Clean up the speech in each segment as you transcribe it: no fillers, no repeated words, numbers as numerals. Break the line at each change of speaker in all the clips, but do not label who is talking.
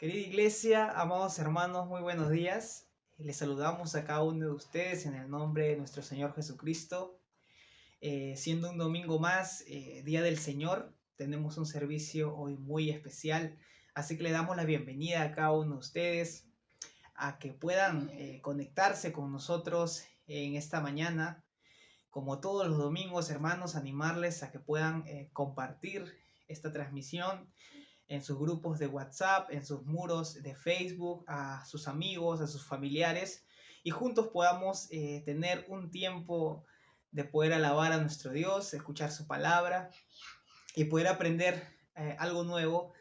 Querida iglesia, amados hermanos, muy buenos días. Les saludamos a cada uno de ustedes en el nombre de nuestro Señor Jesucristo. Siendo un domingo más, Día del Señor, tenemos un servicio hoy muy especial, así que le damos la bienvenida a cada uno de ustedes a que puedan conectarse con nosotros en esta mañana. Como todos los domingos, hermanos, animarles a que puedan compartir esta transmisión en sus grupos de WhatsApp, en sus muros de Facebook, a sus amigos, a sus familiares, y juntos podamos tener un tiempo de poder alabar a nuestro Dios, escuchar su palabra y poder aprender algo nuevo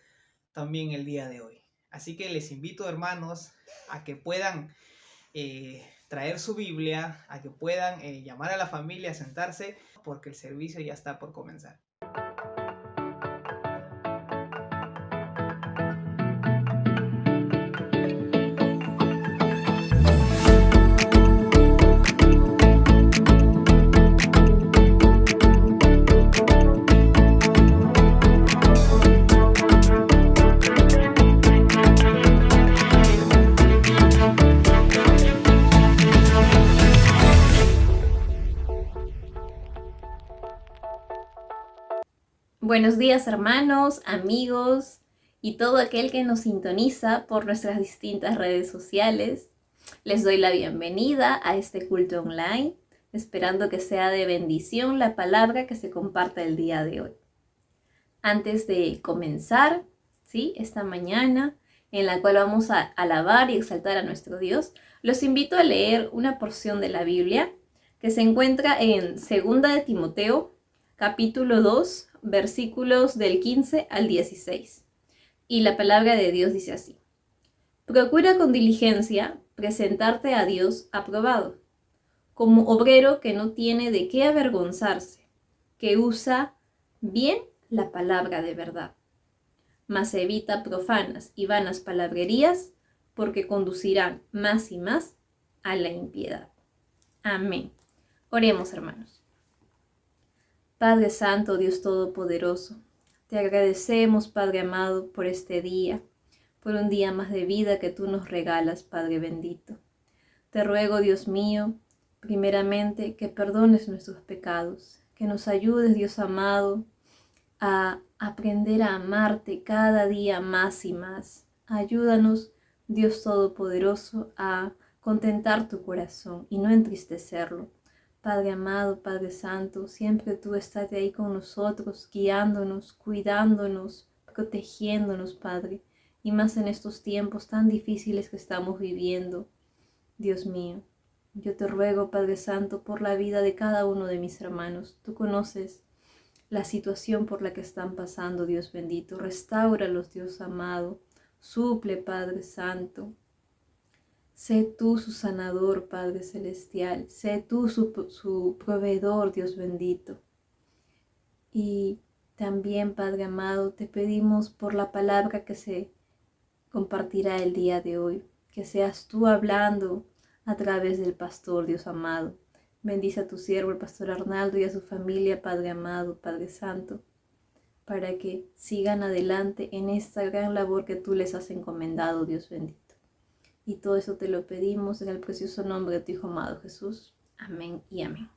también el día de hoy. Así que les invito, hermanos, a que puedan traer su Biblia, a que puedan llamar a la familia a sentarse, porque el servicio ya está por comenzar.
Buenos días, hermanos, amigos y todo aquel que nos sintoniza por nuestras distintas redes sociales. Les doy la bienvenida a este culto online, esperando que sea de bendición la palabra que se comparta el día de hoy. Antes de comenzar, esta mañana en la cual vamos a alabar y exaltar a nuestro Dios, los invito a leer una porción de la Biblia que se encuentra en 2 de Timoteo, capítulo 2, versículos del 15 al 16. Y la palabra de Dios dice así: Procura con diligencia presentarte a Dios aprobado, como obrero que no tiene de qué avergonzarse, que usa bien la palabra de verdad. Mas evita profanas y vanas palabrerías, porque conducirán más y más a la impiedad. Amén. Oremos, hermanos. Padre Santo, Dios Todopoderoso, te agradecemos, Padre amado, por este día, por un día más de vida que tú nos regalas, Padre bendito. Te ruego, Dios mío, primeramente que perdones nuestros pecados, que nos ayudes, Dios amado, a aprender a amarte cada día más y más. Ayúdanos, Dios Todopoderoso, a contentar tu corazón y no entristecerlo. Padre amado, Padre Santo, siempre tú estás ahí con nosotros, guiándonos, cuidándonos, protegiéndonos, Padre, y más en estos tiempos tan difíciles que estamos viviendo. Dios mío, yo te ruego, Padre Santo, por la vida de cada uno de mis hermanos. Tú conoces la situación por la que están pasando, Dios bendito. Restáuralos, Dios amado. Suple, Padre Santo. Sé tú su sanador, Padre Celestial. Sé tú su proveedor, Dios bendito. Y también, Padre amado, te pedimos por la palabra que se compartirá el día de hoy. Que seas tú hablando a través del pastor, Dios amado. Bendice a tu siervo, el pastor Arnaldo, y a su familia, Padre amado, Padre Santo, para que sigan adelante en esta gran labor que tú les has encomendado, Dios bendito. Y todo eso te lo pedimos en el precioso nombre de tu Hijo amado Jesús. Amén y amén.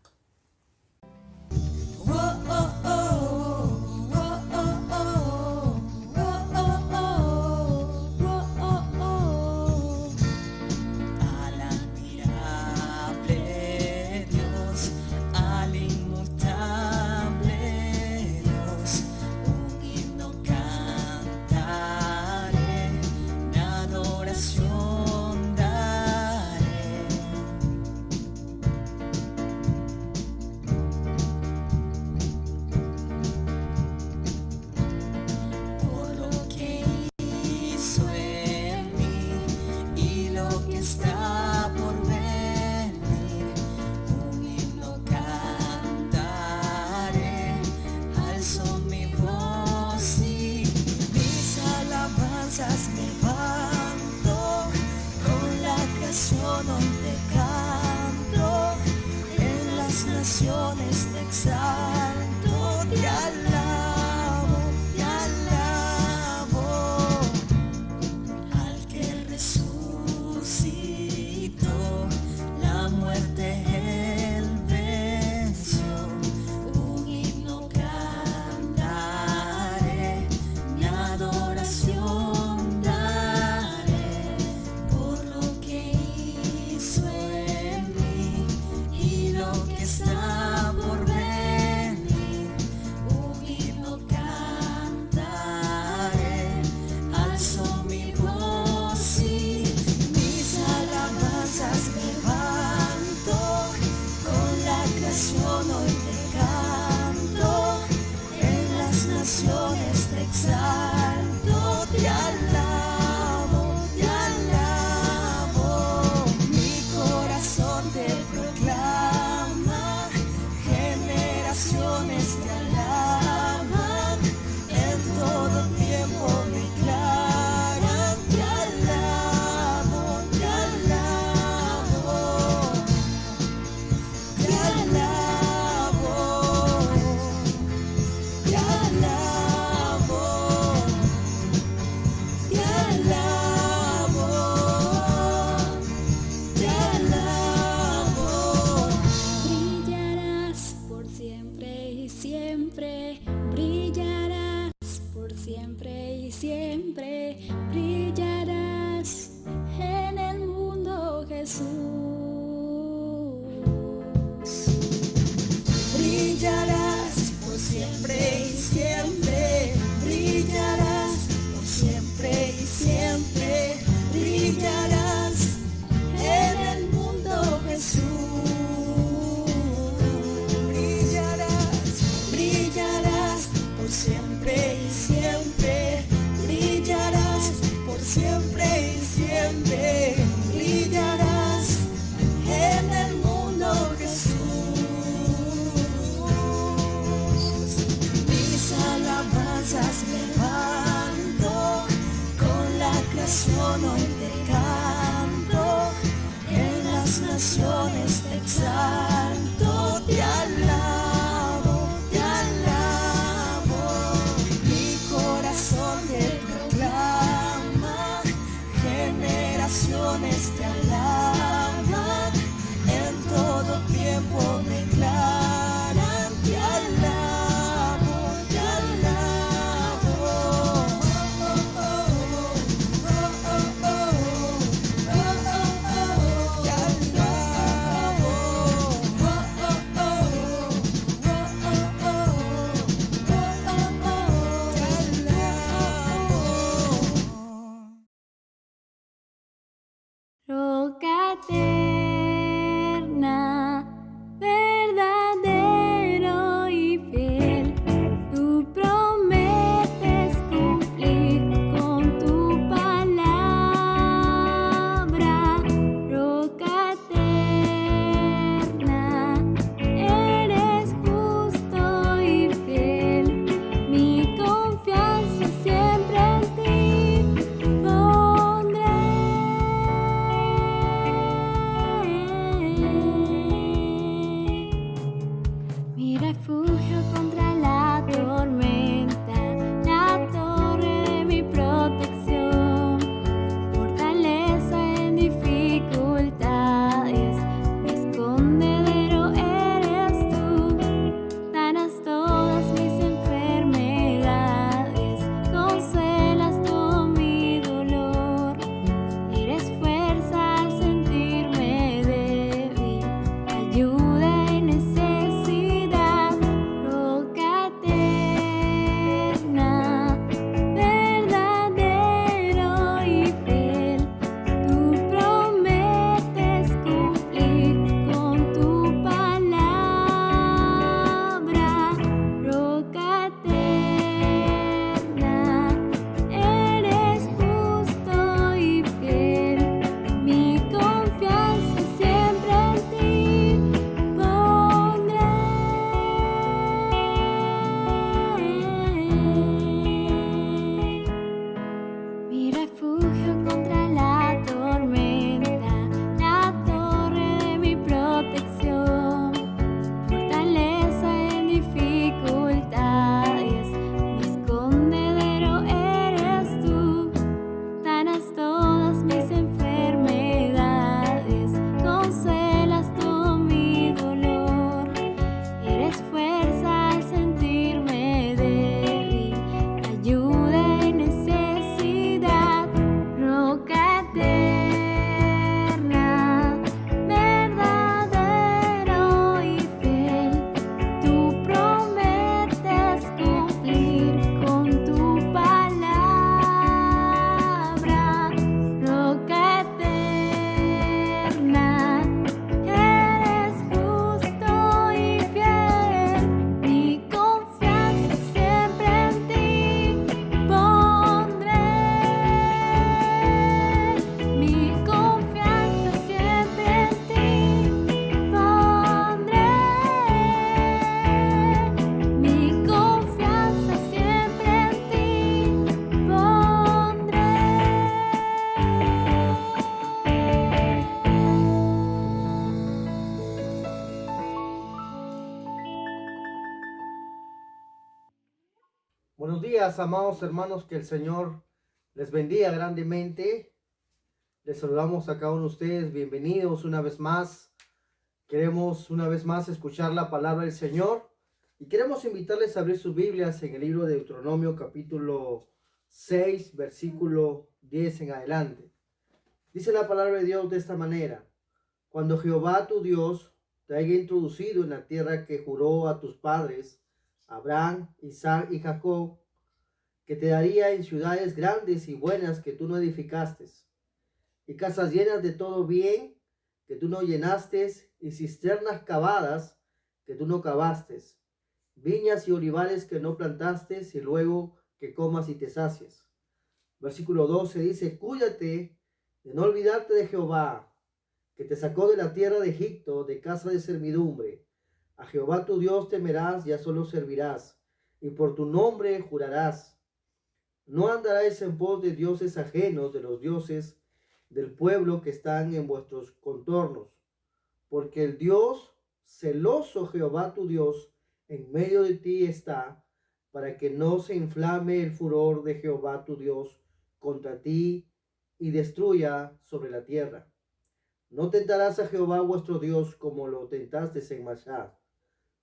Te exalto, te alabo, está por venir, un himno cantaré, alzo mi voz y mis alabanzas levanto, con la creación hoy te canto, en las naciones te exalto, te alabo, mi corazón te proclama, generaciones te alaban, en todo tiempo declaran, te alabo, te alabo, te alabo, te alabo, te alabo, te alabo. Brillarás por siempre y siempre, brillarás por siempre y siempre, brillarás en el mundo, Jesús. Brillarás por siempre y siempre, brillarás por siempre y siempre, brillarás en el mundo, Jesús. Brillarás, brillarás por siempre y siempre, brillarás por siempre y siempre, brillarás en el mundo, Jesús. Mis alabanzas levanto, con la creación hoy te canto, en las naciones te exalto, te alabo, mi corazón te proclama, generaciones te alaban, en todo tiempo declaran, te alabo, te alabo, te alabo,
Buenos días, amados hermanos, que el Señor les bendiga grandemente. Les saludamos a cada uno de ustedes, bienvenidos una vez más. Queremos una vez más escuchar la palabra del Señor y queremos invitarles a abrir sus Biblias en el libro de Deuteronomio capítulo 6, versículo 10 en adelante. Dice la palabra de Dios de esta manera: cuando Jehová tu Dios te haya introducido en la tierra que juró a tus padres, Abraham, Isaac y Jacob, que te daría en ciudades grandes y buenas que tú no edificaste, y casas llenas de todo bien que tú no llenaste, y cisternas cavadas que tú no cavaste, viñas y olivares que no plantaste, y luego que comas y te sacies. Versículo 12 dice: cuídate de no olvidarte de Jehová, que te sacó de la tierra de Egipto, de casa de servidumbre. A Jehová tu Dios temerás y a solo servirás, y por tu nombre jurarás. No andaréis en pos de dioses ajenos, de los dioses del pueblo que están en vuestros contornos, porque el Dios celoso, Jehová tu Dios, en medio de ti está, para que no se inflame el furor de Jehová tu Dios contra ti y destruya sobre la tierra. No tentarás a Jehová vuestro Dios como lo tentaste en Masá.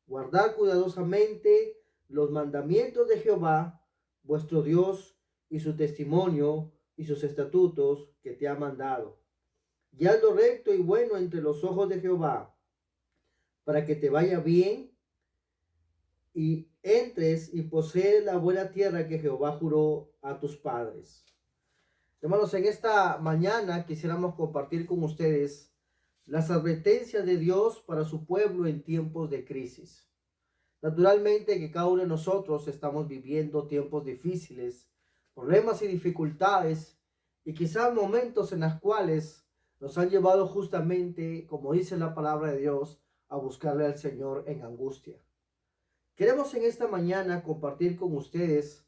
Guardad cuidadosamente los mandamientos de Jehová vuestro Dios y su testimonio y sus estatutos que te ha mandado. Y haz lo recto y bueno entre los ojos de Jehová, para que te vaya bien y entres y posees la buena tierra que Jehová juró a tus padres. Hermanos, en esta mañana quisiéramos compartir con ustedes las advertencias de Dios para su pueblo en tiempos de crisis. Naturalmente que cada uno de nosotros estamos viviendo tiempos difíciles, problemas y dificultades, y quizás momentos en los cuales nos han llevado justamente, como dice la palabra de Dios, a buscarle al Señor en angustia. Queremos en esta mañana compartir con ustedes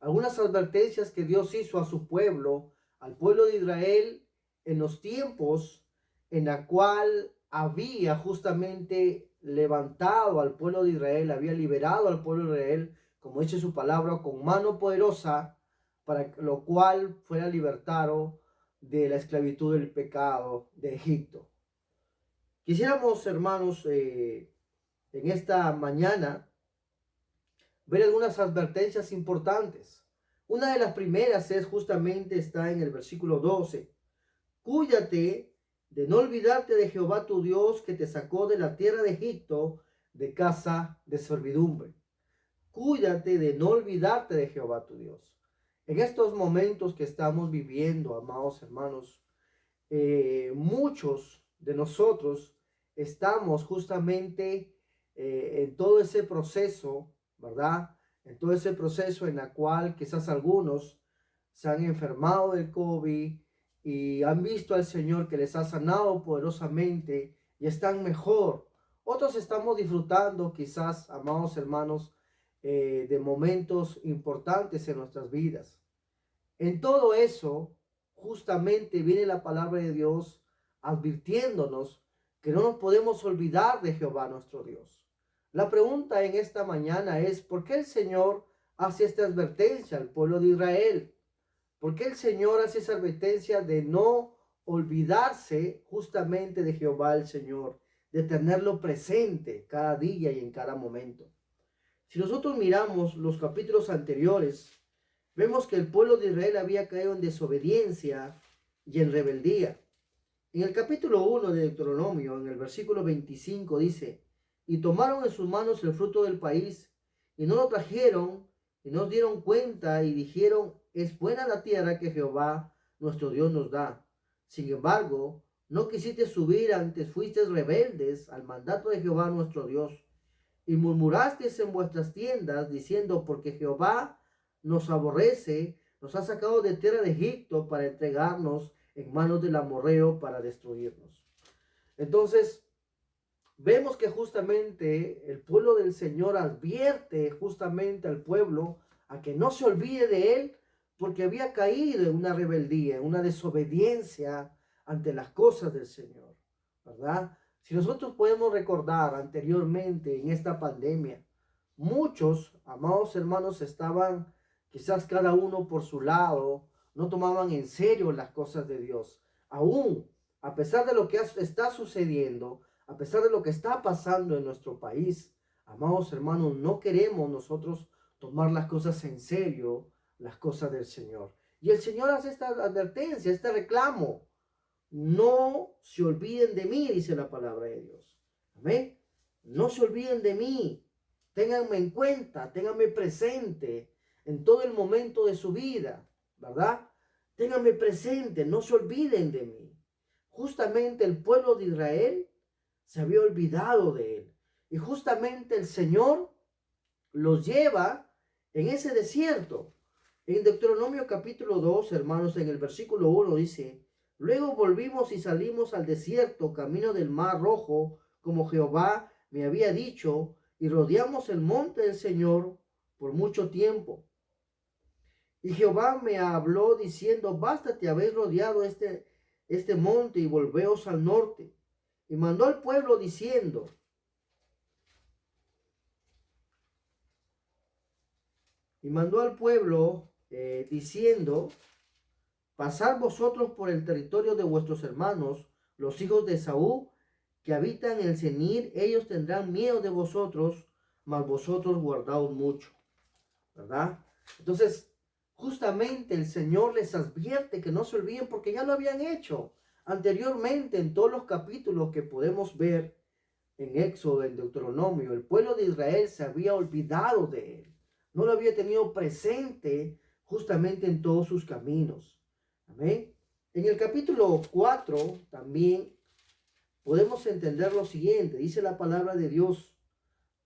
algunas advertencias que Dios hizo a su pueblo, al pueblo de Israel, en los tiempos en la cual había justamente levantado al pueblo de Israel, había liberado al pueblo de Israel, como dice su palabra, con mano poderosa, para lo cual fuera libertado de la esclavitud del pecado de Egipto. Quisiéramos, hermanos, en esta mañana ver algunas advertencias importantes. Una de las primeras es justamente está en el versículo 12. Cuídate de no olvidarte de Jehová tu Dios, que te sacó de la tierra de Egipto, de casa de servidumbre. Cuídate de no olvidarte de Jehová tu Dios. En estos momentos que estamos viviendo, amados hermanos, muchos de nosotros estamos justamente en todo ese proceso, ¿verdad? En todo ese proceso en el cual quizás algunos se han enfermado del COVID y han visto al Señor que les ha sanado poderosamente y están mejor. Otros estamos disfrutando quizás, amados hermanos, de momentos importantes en nuestras vidas. En todo eso, justamente viene la palabra de Dios advirtiéndonos que no nos podemos olvidar de Jehová nuestro Dios. La pregunta en esta mañana es: ¿por qué el Señor hace esta advertencia al pueblo de Israel? ¿Por qué el Señor hace esa advertencia de no olvidarse justamente de Jehová el Señor, de tenerlo presente cada día y en cada momento? Si nosotros miramos los capítulos anteriores, vemos que el pueblo de Israel había caído en desobediencia y en rebeldía. En el capítulo 1 de Deuteronomio, en el versículo 25 dice: y tomaron en sus manos el fruto del país, y no lo trajeron, y no dieron cuenta, y dijeron: es buena la tierra que Jehová nuestro Dios nos da. Sin embargo, no quisiste subir, antes fuiste rebeldes al mandato de Jehová nuestro Dios, y murmurasteis en vuestras tiendas, diciendo: porque Jehová nos aborrece, nos ha sacado de tierra de Egipto para entregarnos en manos del amorreo para destruirnos. Entonces, vemos que justamente el pueblo del Señor advierte justamente al pueblo a que no se olvide de él, porque había caído en una rebeldía, en una desobediencia ante las cosas del Señor, ¿verdad? Si nosotros podemos recordar anteriormente en esta pandemia, Muchos, amados hermanos, estaban quizás cada uno por su lado, no tomaban en serio las cosas de Dios. Aún, a pesar de lo que está sucediendo, a pesar de lo que está pasando en nuestro país, amados hermanos, no queremos nosotros tomar las cosas en serio, las cosas del Señor. Y el Señor hace esta advertencia, este reclamo. No se olviden de mí, dice la palabra de Dios. Amén. No se olviden de mí. Ténganme en cuenta, ténganme presente en todo el momento de su vida, ¿verdad? Ténganme presente, no se olviden de mí. Justamente el pueblo de Israel se había olvidado de él. Y justamente el Señor los lleva en ese desierto. En Deuteronomio capítulo 2, hermanos, en el versículo 1 dice: luego volvimos y salimos al desierto, camino del mar Rojo, como Jehová me había dicho, y rodeamos el monte del Señor por mucho tiempo. Y Jehová me habló diciendo: bástate, habéis rodeado este monte y volveos al norte. Y mandó al pueblo diciendo: pasad vosotros por el territorio de vuestros hermanos, los hijos de Esaú, que habitan en el Senir. Ellos tendrán miedo de vosotros, mas vosotros guardaos mucho. ¿Verdad? Entonces, justamente el Señor les advierte que no se olviden, porque ya lo habían hecho anteriormente en todos los capítulos que podemos ver en Éxodo, en Deuteronomio. El pueblo de Israel se había olvidado de él, no lo había tenido presente justamente en todos sus caminos. Amén. En el capítulo 4 también podemos entender lo siguiente. Dice la palabra de Dios: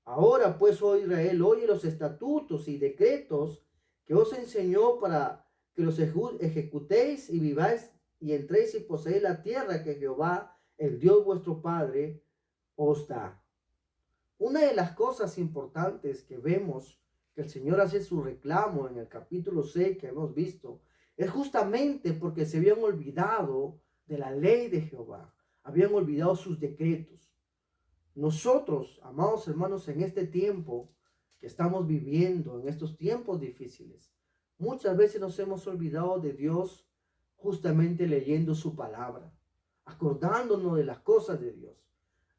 ahora pues, oh Israel, oye los estatutos y decretos que os enseñó, para que los ejecutéis y viváis y entréis y poseéis la tierra que Jehová, el Dios vuestro Padre, os da. Una de las cosas importantes que vemos que el Señor hace su reclamo en el capítulo 6 que hemos visto, es justamente porque se habían olvidado de la ley de Jehová, habían olvidado sus decretos. Nosotros, amados hermanos, en este tiempo que estamos viviendo, en estos tiempos difíciles, muchas veces nos hemos olvidado de Dios justamente leyendo su palabra, acordándonos de las cosas de Dios.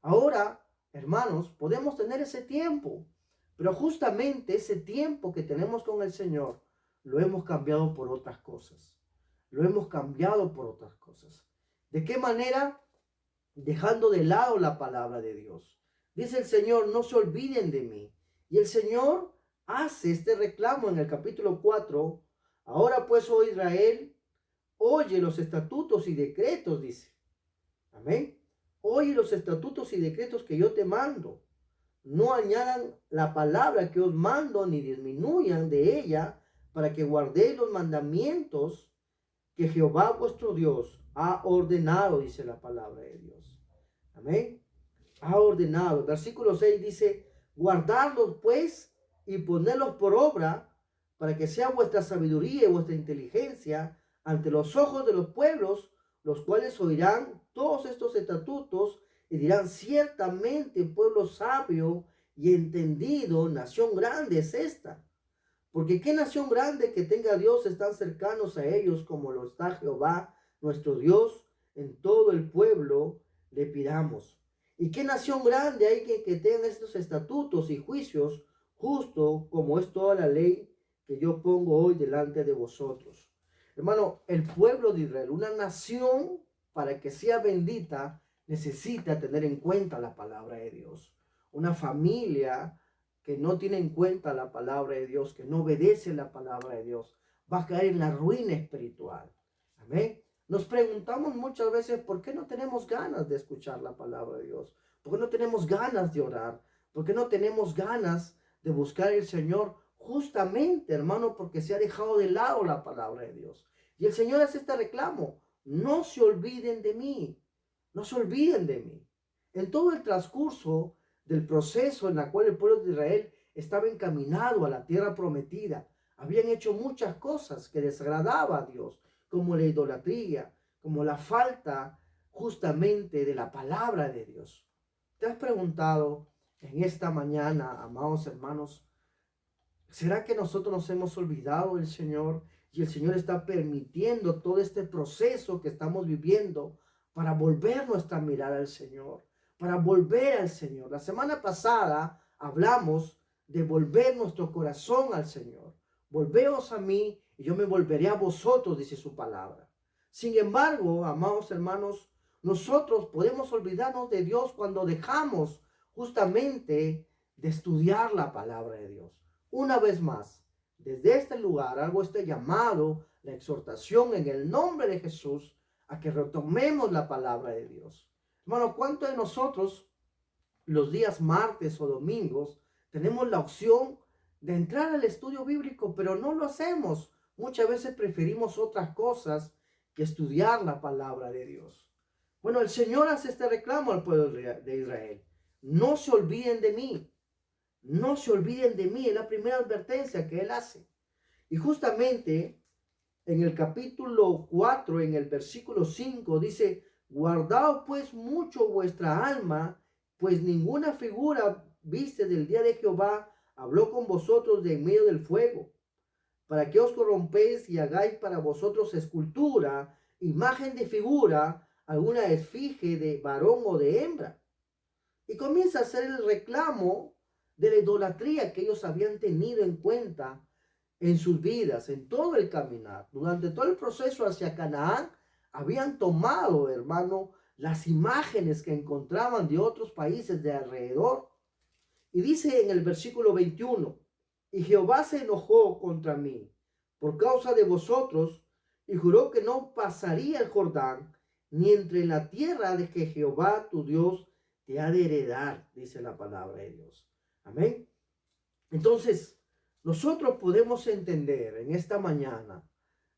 Ahora, hermanos, podemos tener ese tiempo, pero justamente ese tiempo que tenemos con el Señor lo hemos cambiado por otras cosas. Lo hemos cambiado por otras cosas. ¿De qué manera? Dejando de lado la palabra de Dios. Dice el Señor: no se olviden de mí. Y el Señor hace este reclamo en el capítulo 4. Ahora pues, oh Israel, oye los estatutos y decretos, dice. Amén. Oye los estatutos y decretos que yo te mando. No añadan la palabra que os mando, ni disminuyan de ella, para que guardéis los mandamientos que Jehová vuestro Dios ha ordenado, dice la palabra de Dios. Amén. Ha ordenado. Versículo 6 dice: guardadlos pues y ponedlos por obra, para que sea vuestra sabiduría y vuestra inteligencia ante los ojos de los pueblos, los cuales oirán todos estos estatutos y dirán: ciertamente pueblo sabio y entendido, nación grande es esta. Porque qué nación grande que tenga dioses tan cercanos a ellos como lo está Jehová nuestro Dios, en todo el pueblo le pidamos. Y qué nación grande hay que tenga estos estatutos y juicios, justo como es toda la ley que yo pongo hoy delante de vosotros. Hermano, el pueblo de Israel, una nación, para que sea bendita, necesita tener en cuenta la palabra de Dios. Una familia que no tiene en cuenta la palabra de Dios, que no obedece la palabra de Dios, va a caer en la ruina espiritual. Amén. Nos preguntamos muchas veces por qué no tenemos ganas de escuchar la palabra de Dios, por qué no tenemos ganas de orar, por qué no tenemos ganas de buscar al Señor, justamente, hermano, porque se ha dejado de lado la palabra de Dios. Y el Señor hace este reclamo: no se olviden de mí, no se olviden de mí. En todo el transcurso del proceso en el cual el pueblo de Israel estaba encaminado a la tierra prometida, habían hecho muchas cosas que desagradaban a Dios, como la idolatría, como la falta justamente de la palabra de Dios. ¿Te has preguntado en esta mañana, amados hermanos, ¿será que nosotros nos hemos olvidado del Señor y el Señor está permitiendo todo este proceso que estamos viviendo para volver nuestra mirada al Señor, para volver al Señor? La semana pasada hablamos de volver nuestro corazón al Señor. Volveos a mí y yo me volveré a vosotros, dice su palabra. Sin embargo, amados hermanos, nosotros podemos olvidarnos de Dios cuando dejamos justamente de estudiar la palabra de Dios. Una vez más, desde este lugar hago este llamado, la exhortación en el nombre de Jesús, a que retomemos la palabra de Dios. Hermano, ¿cuántos de nosotros los días martes o domingos tenemos la opción de entrar al estudio bíblico, pero no lo hacemos? Muchas veces preferimos otras cosas que estudiar la palabra de Dios. Bueno, el Señor hace este reclamo al pueblo de Israel. No se olviden de mí. No se olviden de mí. Es la primera advertencia que Él hace. Y justamente en el capítulo 4, en el versículo 5, dice: guardaos pues mucho vuestra alma, pues ninguna figura viste del día de Jehová habló con vosotros de en medio del fuego, para que os corrompéis y hagáis para vosotros escultura, imagen de figura, alguna esfinge de varón o de hembra. Y comienza a hacer el reclamo de la idolatría que ellos habían tenido en cuenta en sus vidas, en todo el caminar. Durante todo el proceso hacia Canaán, habían tomado, hermano, las imágenes que encontraban de otros países de alrededor. Y dice en el versículo 21, y Jehová se enojó contra mí por causa de vosotros, y juró que no pasaría el Jordán, ni entre en la tierra de que Jehová tu Dios te ha de heredar, dice la palabra de Dios. Amén. Entonces, nosotros podemos entender en esta mañana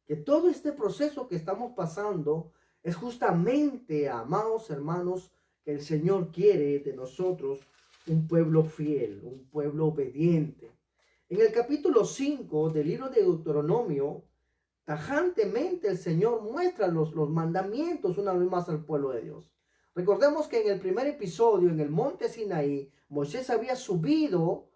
que todo este proceso que estamos pasando es justamente, amados hermanos, que el Señor quiere de nosotros un pueblo fiel, un pueblo obediente. En el capítulo 5 del libro de Deuteronomio, tajantemente el Señor muestra los mandamientos una vez más al pueblo de Dios. Recordemos que en el primer episodio, en el monte Sinaí, Moisés había subido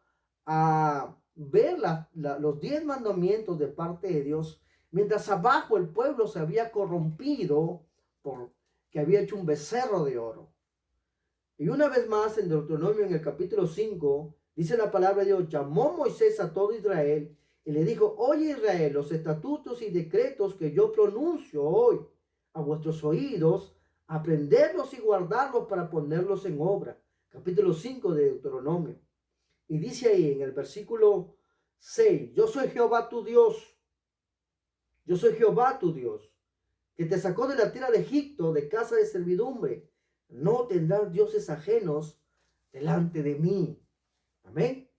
a ver los 10 mandamientos de parte de Dios, mientras abajo el pueblo se había corrompido porque había hecho un becerro de oro. Y una vez más en Deuteronomio, en el capítulo 5, dice la palabra de Dios: llamó Moisés a todo Israel y le dijo: oye Israel, los estatutos y decretos que yo pronuncio hoy a vuestros oídos, aprenderlos y guardarlos para ponerlos en obra. Capítulo 5 de Deuteronomio. Y dice ahí en el versículo 6, yo soy Jehová tu Dios, yo soy Jehová tu Dios, que te sacó de la tierra de Egipto, de casa de servidumbre. No tendrás dioses ajenos delante de mí. Amén.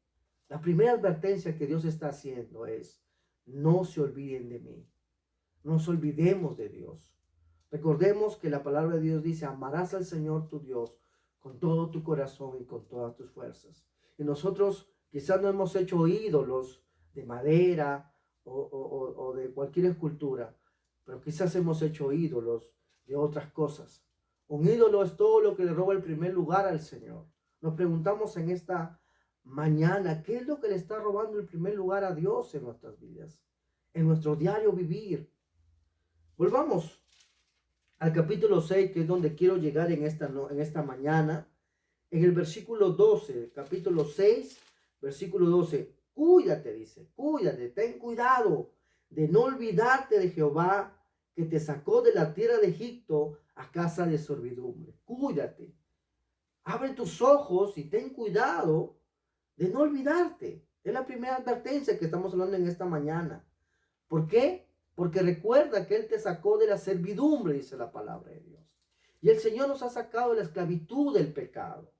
La primera advertencia que Dios está haciendo es: no se olviden de mí. No nos olvidemos de Dios. Recordemos que la palabra de Dios dice: amarás al Señor tu Dios con todo tu corazón y con todas tus fuerzas. Y nosotros quizás no hemos hecho ídolos de madera o de cualquier escultura, pero quizás hemos hecho ídolos de otras cosas. Un ídolo es todo lo que le roba el primer lugar al Señor. Nos preguntamos en esta mañana, ¿qué es lo que le está robando el primer lugar a Dios en nuestras vidas, en nuestro diario vivir? Volvamos al capítulo 6, que es donde quiero llegar en esta mañana. En el versículo 12, capítulo 6, versículo 12, cuídate, dice, cuídate, ten cuidado de no olvidarte de Jehová, que te sacó de la tierra de Egipto a casa de servidumbre. Cuídate, abre tus ojos y ten cuidado de no olvidarte. Es la primera advertencia que estamos hablando en esta mañana. ¿Por qué? Porque recuerda que Él te sacó de la servidumbre, dice la palabra de Dios. Y el Señor nos ha sacado de la esclavitud del pecado.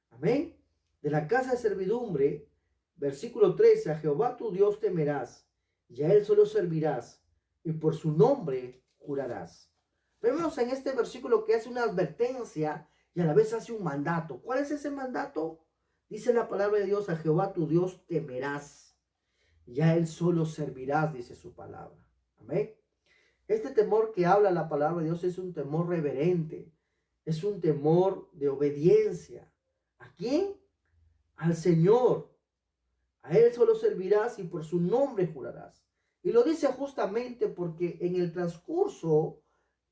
Amén. De la casa de servidumbre, versículo 13, a Jehová tu Dios temerás, y a Él solo servirás, y por su nombre jurarás. Vemos en este versículo que hace una advertencia y a la vez hace un mandato. ¿Cuál es ese mandato? Dice la palabra de Dios: a Jehová tu Dios temerás, y a Él solo servirás, dice su palabra. Amén. Este temor que habla la palabra de Dios es un temor reverente, es un temor de obediencia. ¿A quién? al Señor. A Él solo servirás y por su nombre jurarás. Y lo dice justamente porque en el transcurso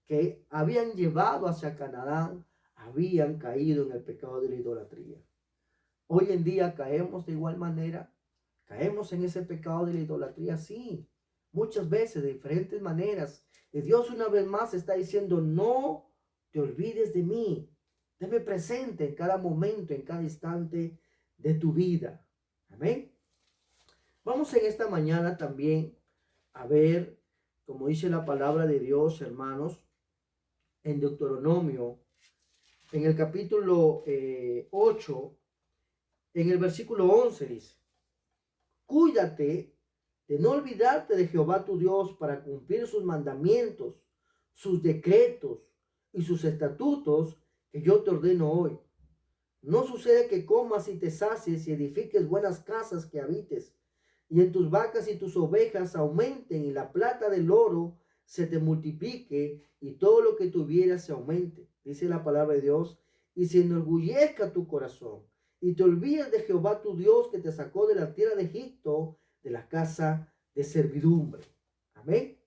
que habían llevado hacia Canaán, habían caído en el pecado de la idolatría. Hoy en día caemos de igual manera. Caemos en ese pecado de la idolatría, sí. Muchas veces, de diferentes maneras. Y Dios una vez más está diciendo, no te olvides de mí. Tenme presente en cada momento, en cada instante de tu vida. Amén. Vamos en esta mañana también a ver, como dice la palabra de Dios, hermanos, en Deuteronomio, en el capítulo 8, en el versículo 11 dice, cuídate de no olvidarte de Jehová tu Dios para cumplir sus mandamientos, sus decretos y sus estatutos que yo te ordeno hoy. No sucede que comas y te sacies y edifiques buenas casas que habites, y en tus vacas y tus ovejas aumenten, y la plata del oro se te multiplique, y todo lo que tuvieras se aumente. Dice la palabra de Dios, y se enorgullezca tu corazón, y te olvides de Jehová tu Dios que te sacó de la tierra de Egipto, de la casa de servidumbre. Amén.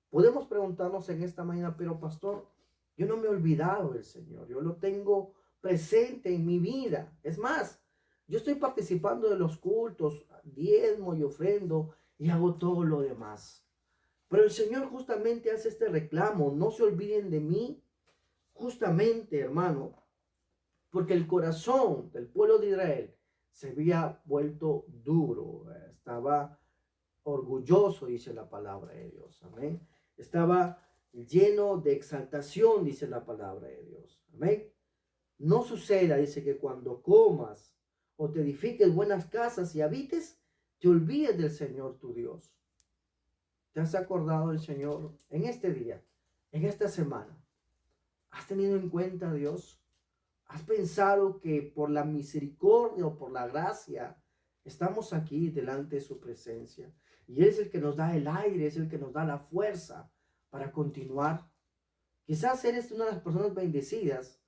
Podemos preguntarnos en esta mañana, pero pastor, yo no me he olvidado del Señor, yo lo tengo presente en mi vida. Es más, yo estoy participando de los cultos, diezmo y ofrendo y hago todo lo demás. Pero el Señor justamente hace este reclamo, no se olviden de mí, justamente, hermano, porque el corazón del pueblo de Israel se había vuelto duro, estaba orgulloso, dice la palabra de Dios, amén. Estaba lleno de exaltación, dice la palabra de Dios, amén. No suceda, dice, que cuando comas o te edifiques buenas casas y habites, te olvides del Señor tu Dios. ¿Te has acordado del Señor en este día, en esta semana? ¿Has tenido en cuenta a Dios? ¿Has pensado que por la misericordia o por la gracia estamos aquí delante de su presencia? Y Él es el que nos da el aire, es el que nos da la fuerza para continuar. Quizás eres una de las personas bendecidas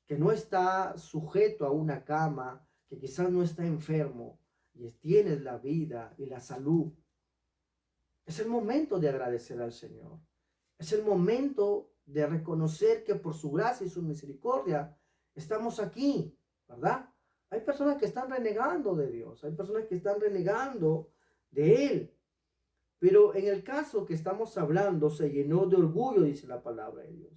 que no está sujeto a una cama, que quizás no está enfermo y tienes la vida y la salud. Es el momento de agradecer al Señor. Es el momento de reconocer que por su gracia y su misericordia estamos aquí, ¿verdad? Hay personas que están renegando de Dios, hay personas que están renegando de Él. Pero en el caso que estamos hablando, se llenó de orgullo, dice la palabra de Dios.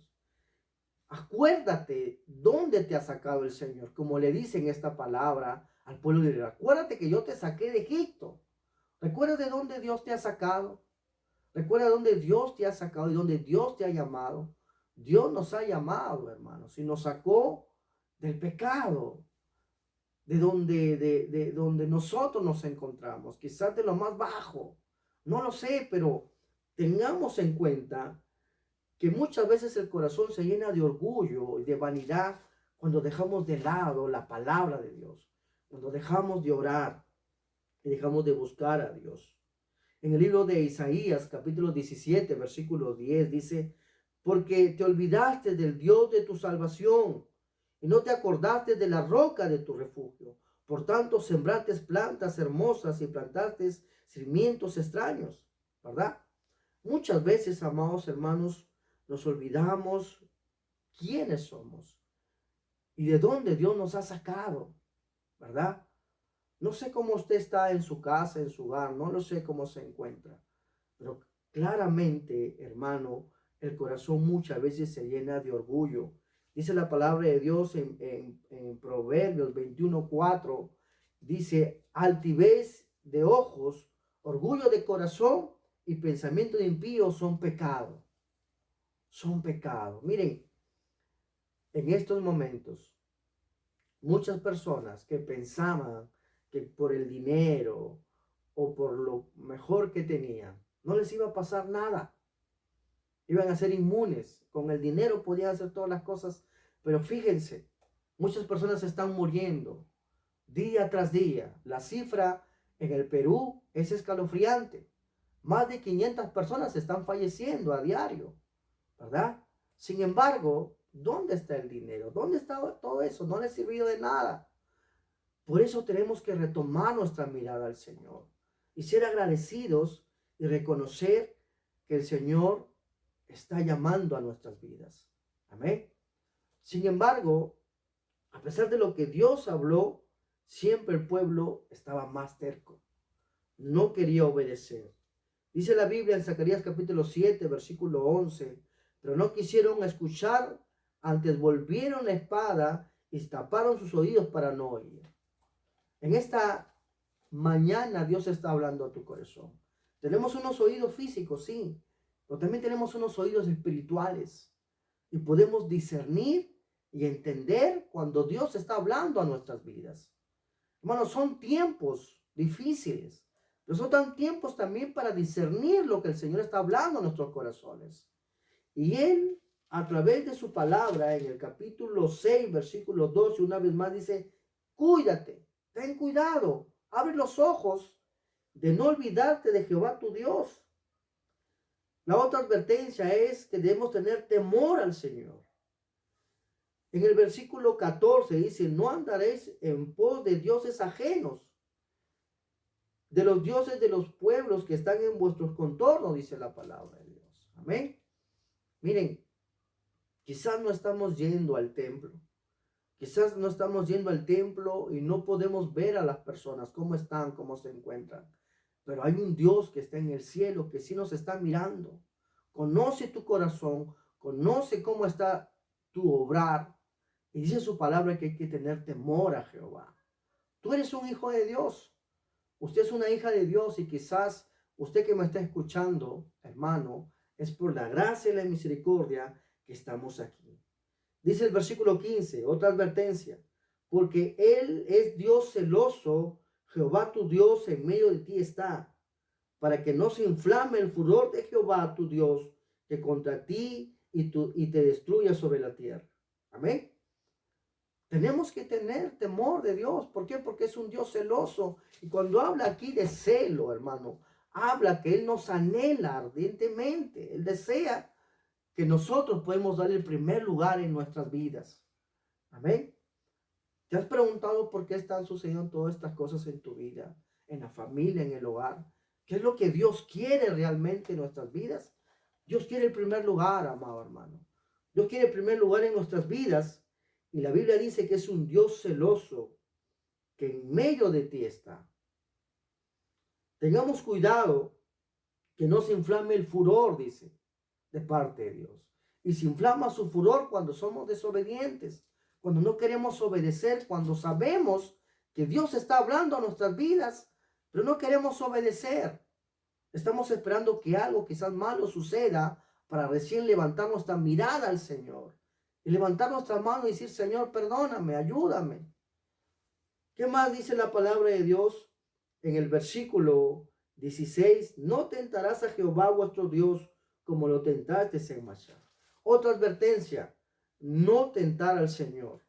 Acuérdate dónde te ha sacado el Señor, como le dice en esta palabra al pueblo de Israel. Acuérdate que yo te saqué de Egipto. Recuerda de dónde Dios te ha sacado. Recuerda dónde Dios te ha sacado y dónde Dios te ha llamado. Dios nos ha llamado, hermanos, y nos sacó del pecado, de donde nosotros nos encontramos, quizás de lo más bajo. No lo sé, pero tengamos en cuenta que muchas veces el corazón se llena de orgullo y de vanidad cuando dejamos de lado la palabra de Dios, cuando dejamos de orar y dejamos de buscar a Dios. En el libro de Isaías, capítulo 17, versículo 10, dice, porque te olvidaste del Dios de tu salvación y no te acordaste de la roca de tu refugio. Por tanto, sembraste plantas hermosas y plantaste sarmientos extraños, ¿verdad? Muchas veces, amados hermanos, nos olvidamos quiénes somos y de dónde Dios nos ha sacado, ¿verdad? No sé cómo usted está en su casa, en su hogar, no lo sé cómo se encuentra, pero claramente, hermano, el corazón muchas veces se llena de orgullo. Dice la palabra de Dios en Proverbios 21:4, dice, altivez de ojos, orgullo de corazón y pensamiento de impío son pecado. Son pecado. Miren, en estos momentos, muchas personas que pensaban que por el dinero o por lo mejor que tenían, no les iba a pasar nada. Iban a ser inmunes. Con el dinero podían hacer todas las cosas. Pero fíjense, muchas personas están muriendo día tras día. La cifra en el Perú es escalofriante. Más de 500 personas están falleciendo a diario, ¿verdad? Sin embargo, ¿dónde está el dinero? ¿Dónde está todo eso? No les sirvió de nada. Por eso tenemos que retomar nuestra mirada al Señor y ser agradecidos y reconocer que el Señor está llamando a nuestras vidas. Amén. Sin embargo, a pesar de lo que Dios habló, siempre el pueblo estaba más terco. No quería obedecer. Dice la Biblia en Zacarías capítulo 7, versículo 11, pero no quisieron escuchar, antes volvieron la espada y taparon sus oídos para no oír. En esta mañana Dios está hablando a tu corazón. Tenemos unos oídos físicos, sí, pero también tenemos unos oídos espirituales y podemos discernir y entender cuando Dios está hablando a nuestras vidas. Hermanos, son tiempos difíciles, pero son tiempos también para discernir lo que el Señor está hablando a nuestros corazones. Y Él, a través de su palabra, en el capítulo 6, versículo 12, una vez más dice, cuídate, ten cuidado, abre los ojos de no olvidarte de Jehová tu Dios. La otra advertencia es que debemos tener temor al Señor. En el versículo 14 dice, no andaréis en pos de dioses ajenos, de los dioses de los pueblos que están en vuestros contornos, dice la palabra de Dios. Amén. Miren, quizás no estamos yendo al templo. Quizás no estamos yendo al templo y no podemos ver a las personas, cómo están, cómo se encuentran. Pero hay un Dios que está en el cielo, que sí nos está mirando. Conoce tu corazón, conoce cómo está tu obrar. Y dice su palabra que hay que tener temor a Jehová. Tú eres un hijo de Dios. Usted es una hija de Dios y quizás usted que me está escuchando, hermano, es por la gracia y la misericordia que estamos aquí. Dice el versículo 15, otra advertencia, porque Él es Dios celoso, Jehová tu Dios en medio de ti está, para que no se inflame el furor de Jehová tu Dios, que contra ti y te destruya sobre la tierra. Amén. Tenemos que tener temor de Dios. ¿Por qué? Porque es un Dios celoso. Y cuando habla aquí de celo, hermano, habla que Él nos anhela ardientemente. Él desea que nosotros podemos dar el primer lugar en nuestras vidas. Amén. ¿Te has preguntado por qué están sucediendo todas estas cosas en tu vida, en la familia, en el hogar? ¿Qué es lo que Dios quiere realmente en nuestras vidas? Dios quiere el primer lugar, amado hermano. Dios quiere el primer lugar en nuestras vidas. Y la Biblia dice que es un Dios celoso que en medio de ti está. Tengamos cuidado que no se inflame el furor, dice, de parte de Dios. Y se inflama su furor cuando somos desobedientes, cuando no queremos obedecer, cuando sabemos que Dios está hablando a nuestras vidas, pero no queremos obedecer. Estamos esperando que algo quizás malo suceda para recién levantar nuestra mirada al Señor. Y levantar nuestra mano y decir, Señor, perdóname, ayúdame. ¿Qué más dice la palabra de Dios en el versículo 16? No tentarás a Jehová vuestro Dios como lo tentaste en Masá. Otra advertencia, no tentar al Señor.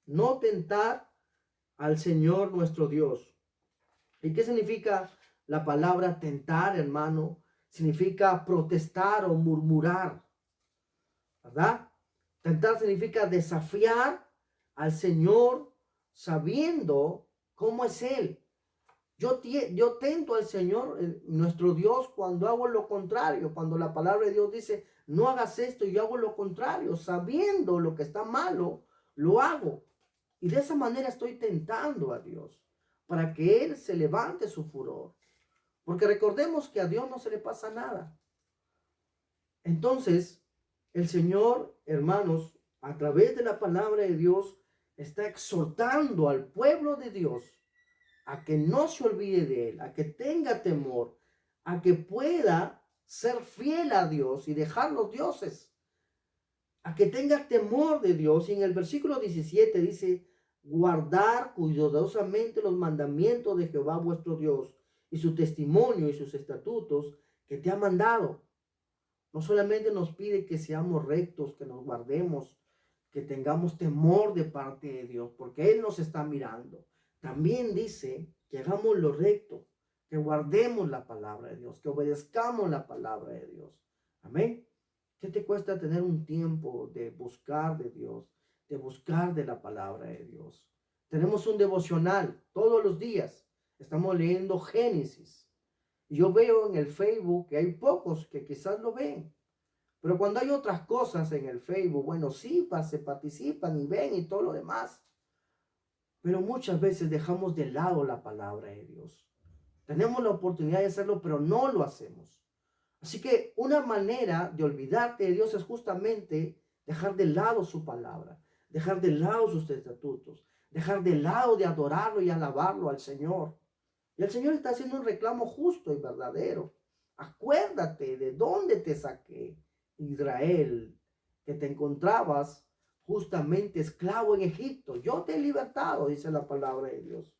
No tentar al Señor nuestro Dios. ¿Y qué significa la palabra tentar, hermano? Significa protestar o murmurar, ¿verdad? Tentar significa desafiar al Señor sabiendo cómo es Él. Yo tento al Señor, nuestro Dios, cuando hago lo contrario, cuando la palabra de Dios dice, no hagas esto y yo hago lo contrario, sabiendo lo que está malo, lo hago. Y de esa manera estoy tentando a Dios para que Él se levante su furor. Porque recordemos que a Dios no se le pasa nada. Entonces, el Señor, hermanos, a través de la palabra de Dios, está exhortando al pueblo de Dios a que no se olvide de Él, a que tenga temor, a que pueda ser fiel a Dios y dejar los dioses, a que tenga temor de Dios. Y en el versículo 17 dice, guardar cuidadosamente los mandamientos de Jehová vuestro Dios y su testimonio y sus estatutos que te ha mandado. No solamente nos pide que seamos rectos, que nos guardemos, que tengamos temor de parte de Dios, porque Él nos está mirando. También dice que hagamos lo recto, que guardemos la palabra de Dios, que obedezcamos la palabra de Dios. Amén. ¿Qué te cuesta tener un tiempo de buscar de Dios, de buscar de la palabra de Dios? Tenemos un devocional todos los días. Estamos leyendo Génesis. Y yo veo en el Facebook que hay pocos que quizás lo ven. Pero cuando hay otras cosas en el Facebook, bueno, sí, se participan y ven y todo lo demás. Pero muchas veces dejamos de lado la palabra de Dios. Tenemos la oportunidad de hacerlo, pero no lo hacemos. Así que una manera de olvidarte de Dios es justamente dejar de lado su palabra, dejar de lado sus estatutos, dejar de lado de adorarlo y alabarlo al Señor. Y el Señor está haciendo un reclamo justo y verdadero. Acuérdate de dónde te saqué, Israel, que te encontrabas justamente esclavo en Egipto. Yo te he libertado, dice la palabra de Dios.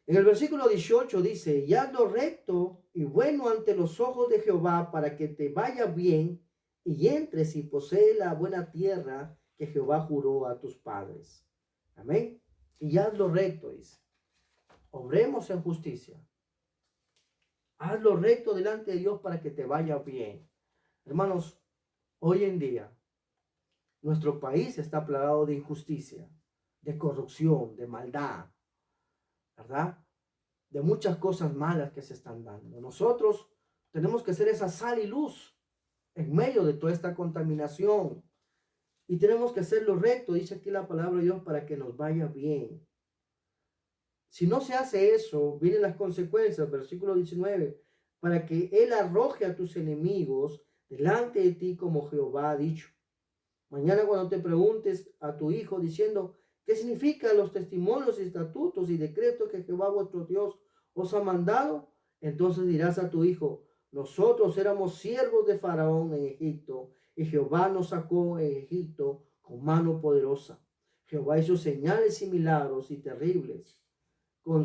En el versículo 18 dice, y haz lo recto y bueno ante los ojos de Jehová para que te vaya bien y entres y posees la buena tierra que Jehová juró a tus padres. Amén. Y haz lo recto, dice. Obremos en justicia. Haz lo recto delante de Dios para que te vaya bien. Hermanos, hoy en día, nuestro país está plagado de injusticia, de corrupción, de maldad, ¿verdad? De muchas cosas malas que se están dando. Nosotros tenemos que ser esa sal y luz en medio de toda esta contaminación. Y tenemos que hacer lo recto, dice aquí la palabra de Dios, para que nos vaya bien. Si no se hace eso, vienen las consecuencias, versículo 19, para que Él arroje a tus enemigos delante de ti como Jehová ha dicho. Mañana cuando te preguntes a tu hijo diciendo, ¿qué significan los testimonios, estatutos y decretos que Jehová vuestro Dios os ha mandado? Entonces dirás a tu hijo, nosotros éramos siervos de Faraón en Egipto, y Jehová nos sacó en Egipto con mano poderosa. Jehová hizo señales y milagros y terribles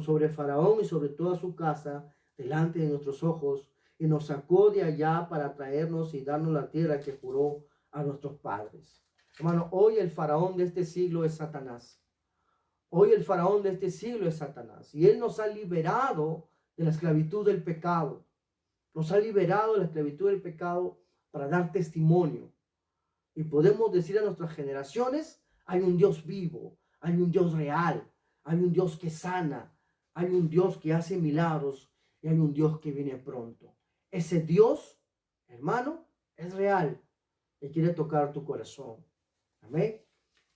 sobre Faraón y sobre toda su casa delante de nuestros ojos, y nos sacó de allá para traernos y darnos la tierra que juró a nuestros padres. Hermano, hoy el faraón de este siglo es Satanás. Hoy el faraón de este siglo es Satanás. Y él nos ha liberado de la esclavitud del pecado. Nos ha liberado de la esclavitud del pecado para dar testimonio. Y podemos decir a nuestras generaciones, hay un Dios vivo, hay un Dios real, hay un Dios que sana, hay un Dios que hace milagros y hay un Dios que viene pronto. Ese Dios, hermano, es real y quiere tocar tu corazón. Amén.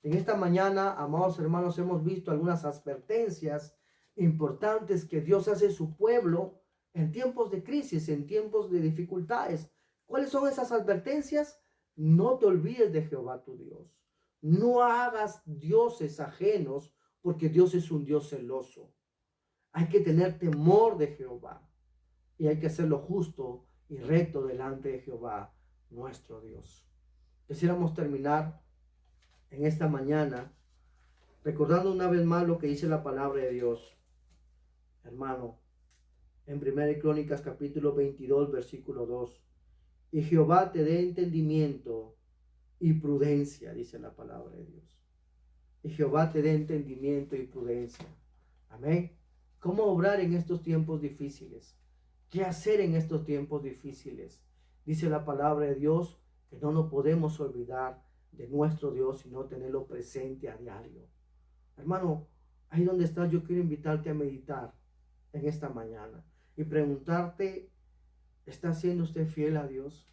En esta mañana, amados hermanos, hemos visto algunas advertencias importantes que Dios hace a su pueblo en tiempos de crisis, en tiempos de dificultades. ¿Cuáles son esas advertencias? No te olvides de Jehová tu Dios. No hagas dioses ajenos, porque Dios es un Dios celoso. Hay que tener temor de Jehová y hay que hacerlo justo y recto delante de Jehová, nuestro Dios. Quisiéramos terminar en esta mañana recordando una vez más lo que dice la palabra de Dios. Hermano, en 1 Crónicas capítulo 22, versículo 2. Y Jehová te dé entendimiento y prudencia, dice la palabra de Dios. Y Jehová te dé entendimiento y prudencia. Amén. ¿Cómo obrar en estos tiempos difíciles? ¿Qué hacer en estos tiempos difíciles? Dice la palabra de Dios que no nos podemos olvidar de nuestro Dios, sino tenerlo presente a diario. Hermano, ahí donde estás, yo quiero invitarte a meditar en esta mañana y preguntarte, ¿está siendo usted fiel a Dios?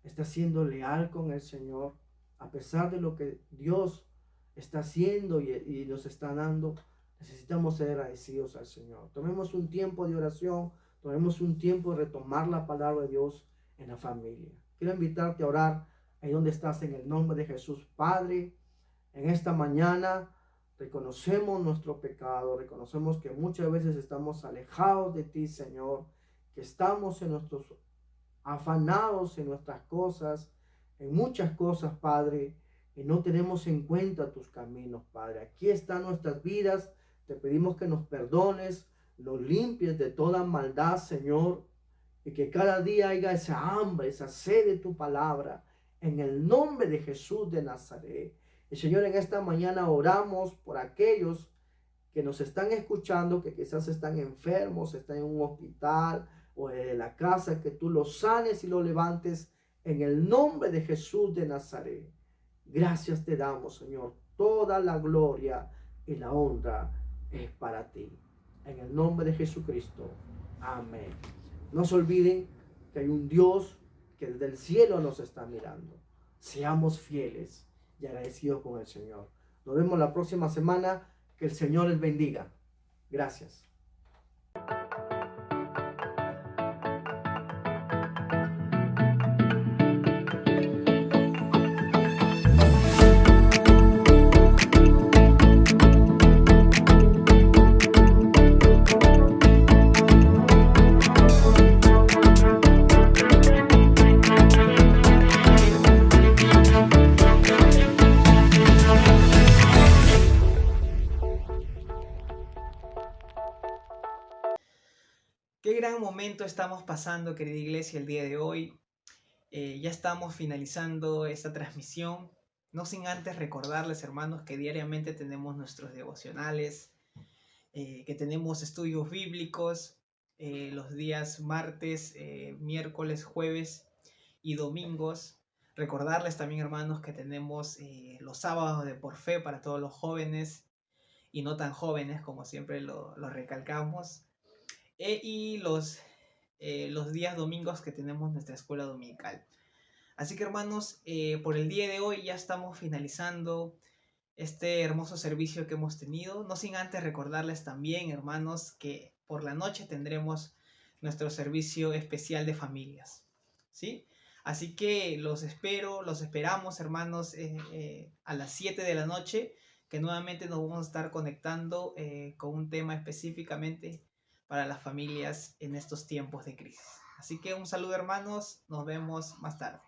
¿Está siendo leal con el Señor? A pesar de lo que Dios está haciendo y nos está dando, necesitamos ser agradecidos al Señor. Tomemos un tiempo de oración, tomemos un tiempo de retomar la palabra de Dios en la familia. Quiero invitarte a orar ahí donde estás en el nombre de Jesús. Padre, en esta mañana reconocemos nuestro pecado, reconocemos que muchas veces estamos alejados de ti, Señor, que estamos en nuestros afanados en nuestras cosas, en muchas cosas, Padre, y no tenemos en cuenta tus caminos, Padre. Aquí están nuestras vidas, te pedimos que nos perdones, nos limpies de toda maldad, Señor, y que cada día haya esa hambre, esa sed de tu palabra, en el nombre de Jesús de Nazaret. Y Señor, en esta mañana oramos por aquellos que nos están escuchando, que quizás están enfermos, están en un hospital o en la casa, que tú los sanes y los levantes en el nombre de Jesús de Nazaret. Gracias te damos, Señor. Toda la gloria y la honra es para ti. En el nombre de Jesucristo. Amén. No se olviden que hay un Dios que desde el cielo nos está mirando. Seamos fieles y agradecidos con el Señor. Nos vemos la próxima semana. Que el Señor les bendiga. Gracias.
Qué gran momento estamos pasando, querida iglesia, el día de hoy. Ya estamos finalizando esta transmisión. No sin antes recordarles, hermanos, que diariamente tenemos nuestros devocionales, que tenemos estudios bíblicos los días martes, miércoles, jueves y domingos. Recordarles también, hermanos, que tenemos los sábados de por fe para todos los jóvenes y no tan jóvenes, como siempre lo recalcamos. Y los días domingos que tenemos nuestra escuela dominical. Así que, hermanos, por el día de hoy ya estamos finalizando este hermoso servicio que hemos tenido. No sin antes recordarles también, hermanos, que por la noche tendremos nuestro servicio especial de familias, ¿sí? Así que los esperamos, hermanos, a las 7 de la noche, que nuevamente nos vamos a estar conectando con un tema específicamente para las familias en estos tiempos de crisis. Así que un saludo, hermanos, nos vemos más tarde.